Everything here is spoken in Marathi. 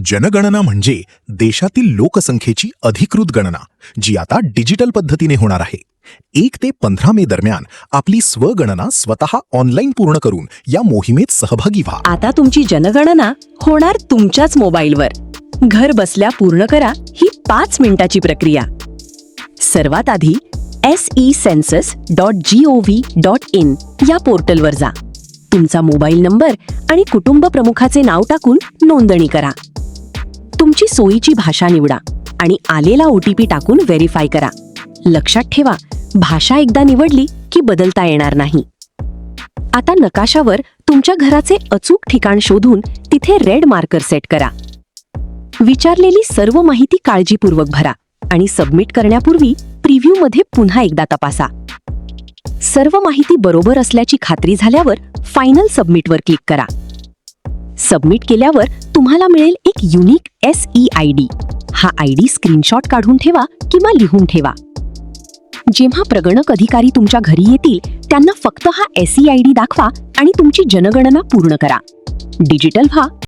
जनगणना म्हणजे देशातील लोकसंख्येची अधिकृत गणना, जी आता डिजिटल पद्धतीने होणार आहे. 1 ते 15 मे दरम्यान आपली स्वगणना स्वतः ऑनलाईन पूर्ण करून या मोहिमेत सहभागी व्हा. आता तुमची जनगणना होणार तुमच्याच मोबाईलवर. घर बसल्या पूर्ण करा ही 5 मिनिटाची प्रक्रिया. सर्वात आधी secensus.gov.in या पोर्टलवर जा. तुमचा मोबाईल नंबर आणि कुटुंब प्रमुखाचे नाव टाकून नोंदणी करा. तुमची सोयीची भाषा निवडा आणि आलेला OTP टाकून व्हेरीफाय करा. लक्षात ठेवा, भाषा एकदा निवडली की बदलता येणार नाही. आता नकाशावर तुमच्या घराचे अचूक ठिकाण शोधून तिथे रेड मार्कर सेट करा. विचारलेली सर्व माहिती काळजीपूर्वक भरा आणि सबमिट करण्यापूर्वी प्रिव्ह्यूमध्ये पुन्हा एकदा तपासा. सर्व माहिती बरोबर असल्याची खात्री झाल्यावर फायनल सबमिटवर क्लिक करा. सबमिट केल्यावर तुम्हाला मिळेल एक युनिक SEID. हा ID स्क्रीनशॉट काढून ठेवा किंवा लिहून ठेवा. जेव्हा प्रगणक अधिकारी तुमच्या घरी येतील त्यांना फक्त हा SEID दाखवा आणि तुमची जनगणना पूर्ण करा. डिजिटल व्हा